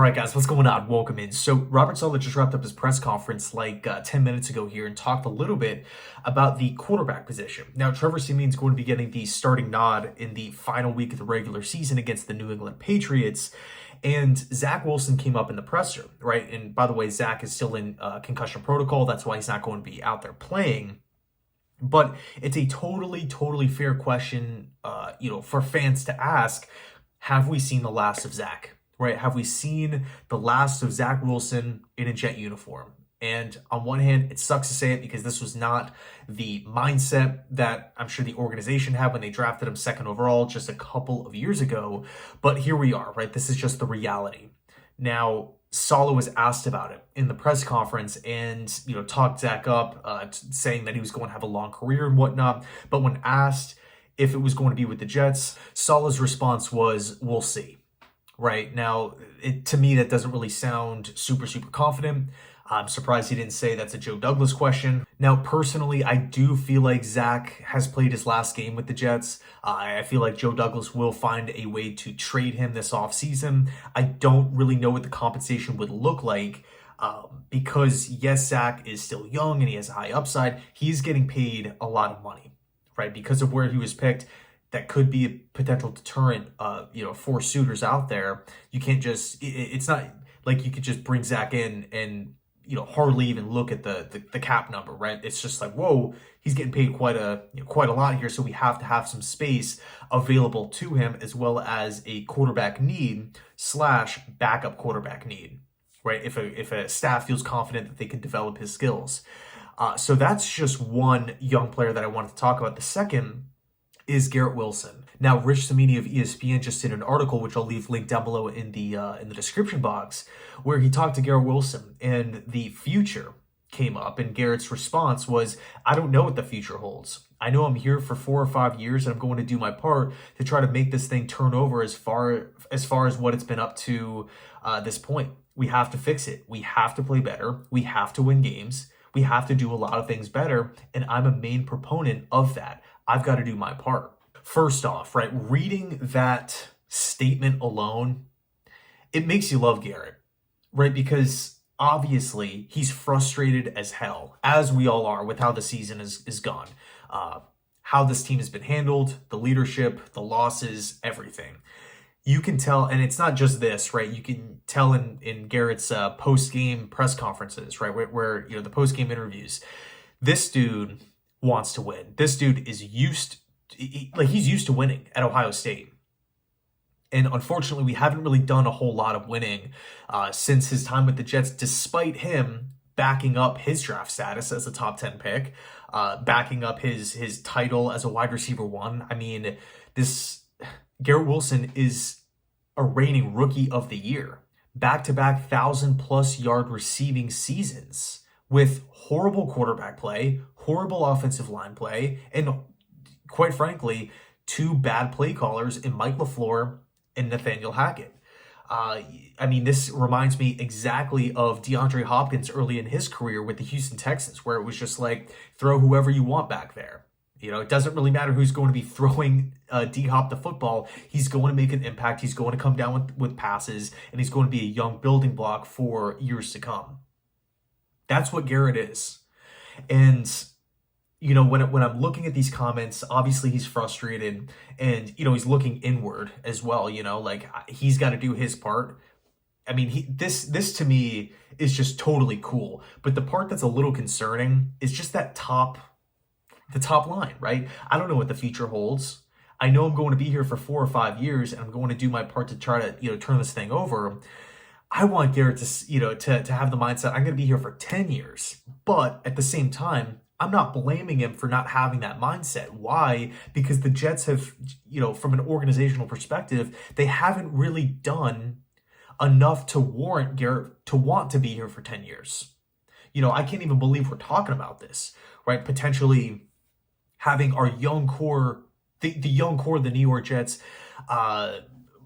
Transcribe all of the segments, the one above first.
All right, guys, what's going on? Welcome in. So Robert Saleh just wrapped up his press conference like 10 minutes ago here and talked a little bit about the quarterback position. Now, Trevor Siemian's going to be getting the starting nod in the final week of the regular season against the New England Patriots. And Zach Wilson came up in the presser, right? And by the way, Zach is still in concussion protocol. That's why he's not going to be out there playing. But it's a totally fair question, for fans to ask, have we seen the last of Zach? Right? Have we seen the last of Zach Wilson in a Jet uniform? And on one hand, it sucks to say it because this was not the mindset that I'm sure the organization had when they drafted him second overall just a couple of years ago. But here we are, right? This is just the reality. Now, Saleh was asked about it in the press conference and, talked Zach up, saying that he was going to have a long career and whatnot. But when asked if it was going to be with the Jets, Saleh's response was, "We'll see." Right now, to me, that doesn't really sound super confident. I'm surprised he didn't say that's a Joe Douglas question. Now, personally, I do feel like Zach has played his last game with the Jets. I feel like Joe Douglas will find a way to trade him this offseason. I don't really know what the compensation would look like because, yes, Zach is still young and he has a high upside. He's getting paid a lot of money, right? Because of where he was picked. That could be a potential deterrent, for suitors out there. You can't just, it's not like you could just bring Zach in and, hardly even look at the cap number, right? It's just like, whoa, he's getting paid quite a lot here. So we have to have some space available to him as well as a quarterback need / backup quarterback need, right? If a staff feels confident that they can develop his skills. So that's just one young player that I wanted to talk about. The second is Garrett Wilson. Now, Rich Cimini of ESPN just did an article, which I'll leave linked down below in the description box, where he talked to Garrett Wilson, and the future came up, and Garrett's response was, "I don't know what the future holds. I know I'm here for 4 or 5 years, and I'm going to do my part to try to make this thing turn over as far as what it's been up to this point. We have to fix it. We have to play better. We have to win games. We have to do a lot of things better, and I'm a main proponent of that. I've got to do my part." First off, right, reading that statement alone, it makes you love Garrett, right? Because obviously he's frustrated as hell, as we all are with how the season is gone. How this team has been handled, the leadership, the losses, everything. You can tell, and it's not just this, right? You can tell in Garrett's post-game press conferences, right, where the post-game interviews, this dude wants to win. This dude is he's used to winning at Ohio State. And unfortunately, we haven't really done a whole lot of winning since his time with the Jets, despite him backing up his draft status as a top 10 pick, backing up his title as a wide receiver 1. I mean, this Garrett Wilson is a reigning rookie of the year, back-to-back 1,000+ yard receiving seasons with horrible quarterback play, horrible offensive line play, and quite frankly, 2 bad play callers in Mike LaFleur and Nathaniel Hackett. This reminds me exactly of DeAndre Hopkins early in his career with the Houston Texans, where it was just like, throw whoever you want back there. It doesn't really matter who's going to be throwing D-Hop the football. He's going to make an impact. He's going to come down with passes, and he's going to be a young building block for years to come. That's what Garrett is. And, when I'm looking at these comments, obviously he's frustrated and, he's looking inward as well, like he's got to do his part. I mean, this to me is just totally cool. But the part that's a little concerning is just the top line, right? I don't know what the future holds. I know I'm going to be here for 4 or 5 years and I'm going to do my part to try to, turn this thing over. I want Garrett to have the mindset, I'm going to be here for 10 years. But at the same time, I'm not blaming him for not having that mindset. Why? Because the Jets have, from an organizational perspective, they haven't really done enough to warrant Garrett to want to be here for 10 years. I can't even believe we're talking about this, right? Potentially having our young core, the young core of the New York Jets,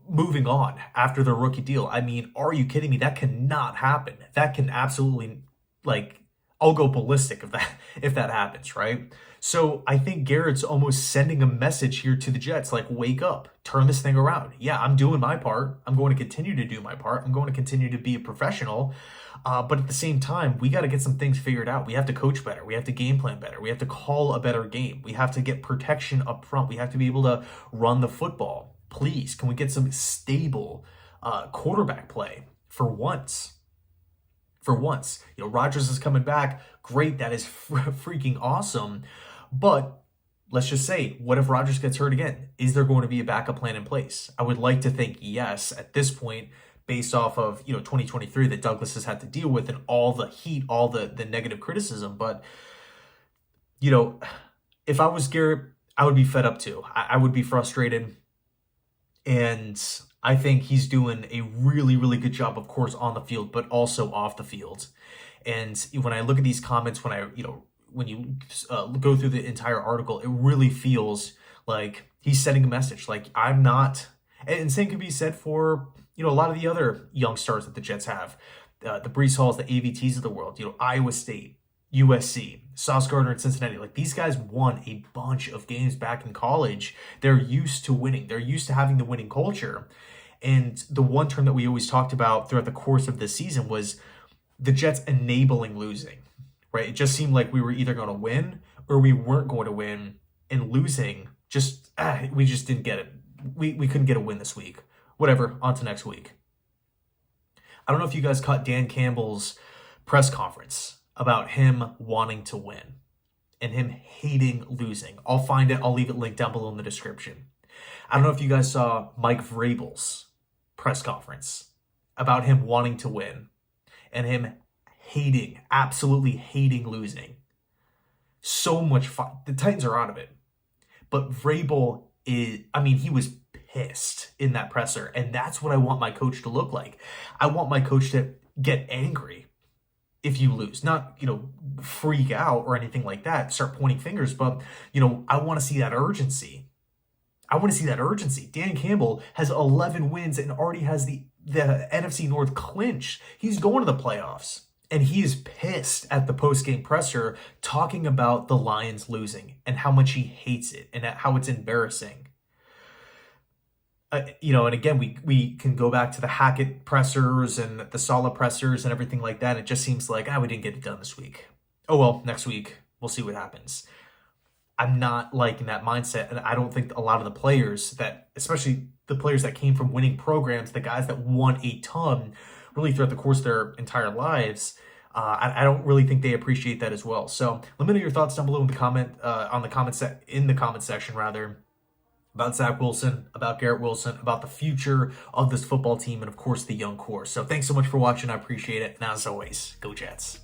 moving on after their rookie deal. I mean, are you kidding me? That cannot happen. That can absolutely, I'll go ballistic if that happens, right? So I think Garrett's almost sending a message here to the Jets, like, wake up, turn this thing around. Yeah, I'm doing my part. I'm going to continue to do my part. I'm going to continue to be a professional. But at the same time, we got to get some things figured out. We have to coach better. We have to game plan better. We have to call a better game. We have to get protection up front. We have to be able to run the football. Please, can we get some stable quarterback play for once? For once, Rodgers is coming back. Great, that is freaking awesome. But let's just say, what if Rodgers gets hurt again? Is there going to be a backup plan in place? I would like to think yes at this point, based off of 2023 that Douglas has had to deal with and all the heat, all the negative criticism. But if I was Garrett, I would be fed up too. I would be frustrated. And I think he's doing a really, really good job, of course, on the field, but also off the field. And when I look at these comments, when you go through the entire article, it really feels like he's sending a message. Like, I'm not, and same could be said for, a lot of the other young stars that the Jets have, the Breece Halls, the AVTs of the world, Iowa State, USC, Sauce Gardner in Cincinnati. Like, these guys won a bunch of games back in college. They're used to winning. They're used to having the winning culture. And the one term that we always talked about throughout the course of this season was the Jets enabling losing, right? It just seemed like we were either going to win or we weren't going to win, and losing we just didn't get it. We couldn't get a win this week. Whatever, on to next week. I don't know if you guys caught Dan Campbell's press conference about him wanting to win and him hating losing. I'll find it. I'll leave it linked down below in the description. I don't know if you guys saw Mike Vrabel's press conference about him wanting to win and him absolutely hating losing. So much fun. The Titans are out of it. But Vrabel he was pissed in that presser. And that's what I want my coach to look like. I want my coach to get angry if you lose. Not, freak out or anything like that, start pointing fingers. But, I want to see that urgency. Dan Campbell has 11 wins and already has the NFC North clinched. He's going to the playoffs. And he is pissed at the post-game presser talking about the Lions losing and how much he hates it and how it's embarrassing. And again, we can go back to the Hackett pressers and the Saleh pressers and everything like that. It just seems like, we didn't get it done this week. Oh, well, next week, we'll see what happens. I'm not liking that mindset. And I don't think a lot of the players especially the players that came from winning programs, the guys that won a ton really throughout the course of their entire lives, I don't really think they appreciate that as well. So let me know your thoughts down below in the comment section about Zach Wilson, about Garrett Wilson, about the future of this football team, and of course the young core. So thanks so much for watching. I appreciate it. And as always, go Jets.